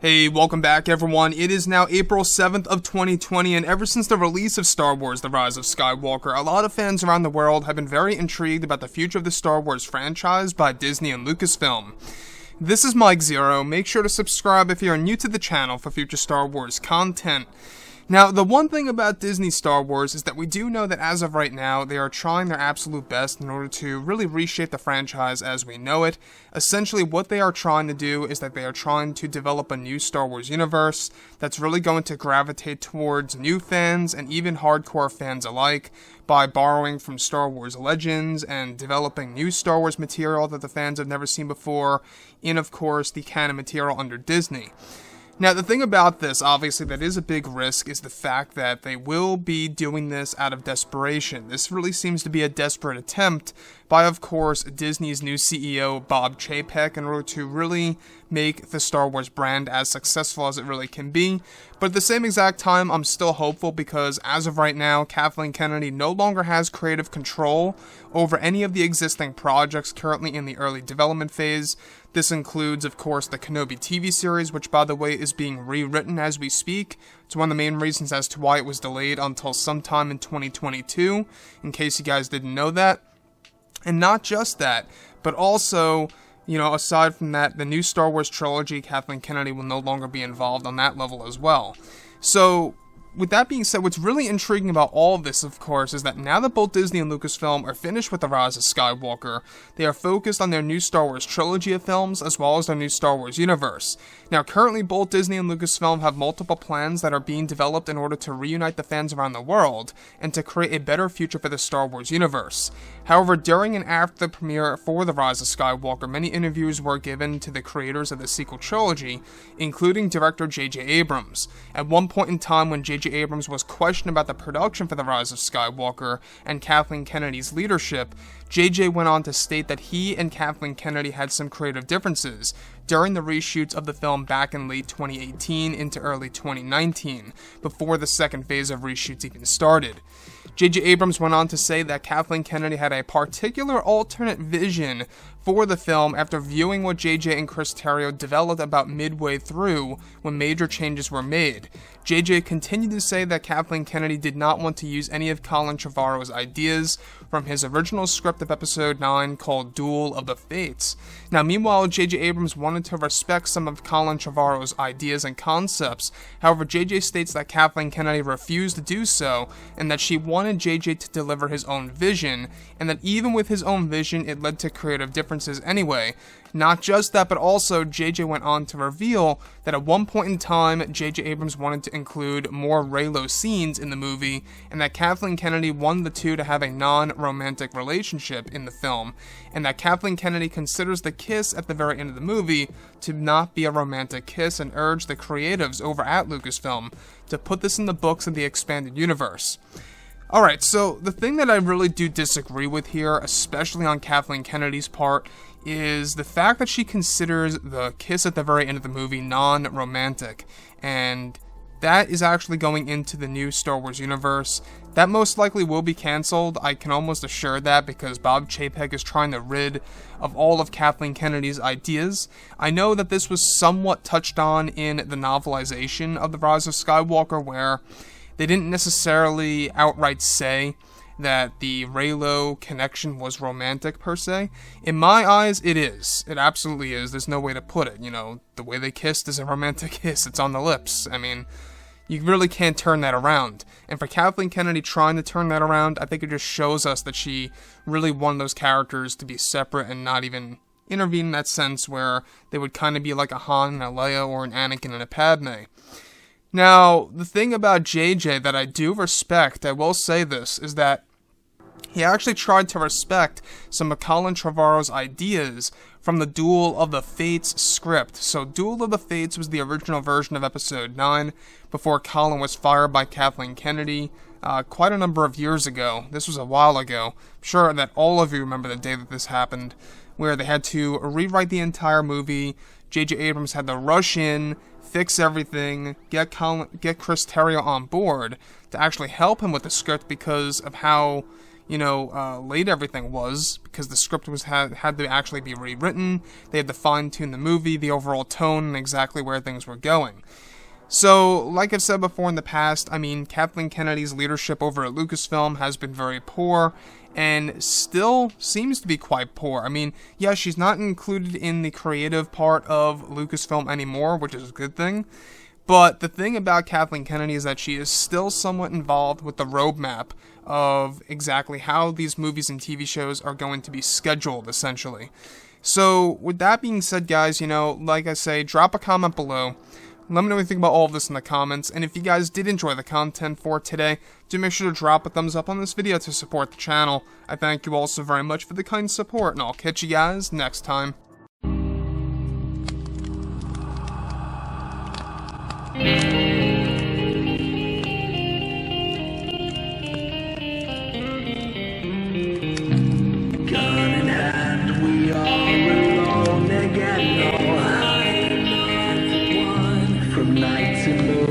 Hey, welcome back everyone. It is now April 7th of 2020, and ever since the release of Star Wars: The Rise of Skywalker, a lot of fans around the world have been very intrigued about the future of the Star Wars franchise by Disney and Lucasfilm. This is Mike Zero. Make sure to subscribe if you are new to the channel for future Star Wars content. Now, the one thing about Disney Star Wars is that we do know that as of right now, they are trying their absolute best in order to really reshape the franchise as we know it. Essentially, what they are trying to do is that they are trying to develop a new Star Wars universe that's really going to gravitate towards new fans and even hardcore fans alike by borrowing from Star Wars Legends and developing new Star Wars material that the fans have never seen before in, of course, the canon material under Disney. Now, the thing about this, obviously, that is a big risk is the fact that they will be doing this out of desperation. This really seems to be a desperate attempt by, of course, Disney's new CEO, Bob Chapek, in order to really make the Star Wars brand as successful as it really can be. But at the same exact time, I'm still hopeful because, as of right now, Kathleen Kennedy no longer has creative control over any of the existing projects currently in the early development phase. This includes, of course, the KENOBI TV series, which, by the way, is being rewritten as we speak. It's one of the main reasons as to why it was delayed until sometime in 2022, in case you guys didn't know that. And not just that, but also, aside from that, the new Star Wars trilogy, Kathleen Kennedy will no longer be involved on that level as well. So, with that being said, what's really intriguing about all of this, of course, is that now that both Disney and Lucasfilm are finished with The Rise of Skywalker, they are focused on their new Star Wars trilogy of films, as well as their new Star Wars universe. Now, currently, both Disney and Lucasfilm have multiple plans that are being developed in order to reunite the fans around the world, and to create a better future for the Star Wars universe. However, during and after the premiere for The Rise of Skywalker, many interviews were given to the creators of the sequel trilogy, including director J.J. Abrams. At one point in time, when J.J. Abrams was questioned about the production for The Rise of Skywalker and Kathleen Kennedy's leadership, J.J. went on to state that he and Kathleen Kennedy had some creative differences during the reshoots of the film back in late 2018 into early 2019, before the second phase of reshoots even started. J.J. Abrams went on to say that Kathleen Kennedy had a particular alternate vision for the film after viewing what J.J. and Chris Terrio developed about midway through when major changes were made. J.J. continued to say that Kathleen Kennedy did not want to use any of Colin Trevorrow's ideas from his original script of Episode 9 called Duel of the Fates. Now, meanwhile, J.J. Abrams wanted to respect some of Colin Trevorrow's ideas and concepts. However, J.J. states that Kathleen Kennedy refused to do so, and that she wanted J.J. to deliver his own vision, and that even with his own vision, it led to creative differences anyway. Not just that, but also J.J. went on to reveal that at one point in time, J.J. Abrams wanted to include more Reylo scenes in the movie, and that Kathleen Kennedy wanted the two to have a non-romantic relationship in the film, and that Kathleen Kennedy considers the kiss at the very end of the movie to not be a romantic kiss, and urged the creatives over at Lucasfilm to put this in the books of the expanded universe. Alright, so the thing that I really do disagree with here, especially on Kathleen Kennedy's part, is the fact that she considers the kiss at the very end of the movie non-romantic, and that is actually going into the new Star Wars universe. That most likely will be cancelled, I can almost assure that, because Bob Chapek is trying to rid of all of Kathleen Kennedy's ideas. I know that this was somewhat touched on in the novelization of The Rise of Skywalker, where they didn't necessarily outright say that the Reylo connection was romantic per se. In my eyes, it is. It absolutely is. There's no way to put it. The way they kissed is a romantic kiss. It's on the lips. I mean, you really can't turn that around. And for Kathleen Kennedy trying to turn that around, I think it just shows us that she really wanted those characters to be separate and not even intervene in that sense where they would kind of be like a Han and a Leia or an Anakin and a Padme. Now, the thing about JJ that I do respect, I will say this, is that he actually tried to respect some of Colin Trevorrow's ideas from the Duel of the Fates script. So Duel of the Fates was the original version of Episode 9 before Colin was fired by Kathleen Kennedy quite a number of years ago. This was a while ago. I'm sure that all of you remember the day that this happened, where they had to rewrite the entire movie. J.J. Abrams had to rush in, fix everything, get Chris Terrio on board to actually help him with the script because of how late everything was, because the script had to actually be rewritten. They had to fine-tune the movie, the overall tone, and exactly where things were going. So, like I've said before in the past, I mean, Kathleen Kennedy's leadership over at Lucasfilm has been very poor, and still seems to be quite poor. I mean, yeah, she's not included in the creative part of Lucasfilm anymore, which is a good thing. But the thing about Kathleen Kennedy is that she is still somewhat involved with the roadmap of exactly how these movies and TV shows are going to be scheduled, essentially. So, with that being said, guys, like I say, drop a comment below. Let me know what you think about all of this in the comments, and if you guys did enjoy the content for today, do make sure to drop a thumbs up on this video to support the channel. I thank you all so very much for the kind support, and I'll catch you guys next time. Gun in hand, we are alone again. No, I'm not the one from night to moon.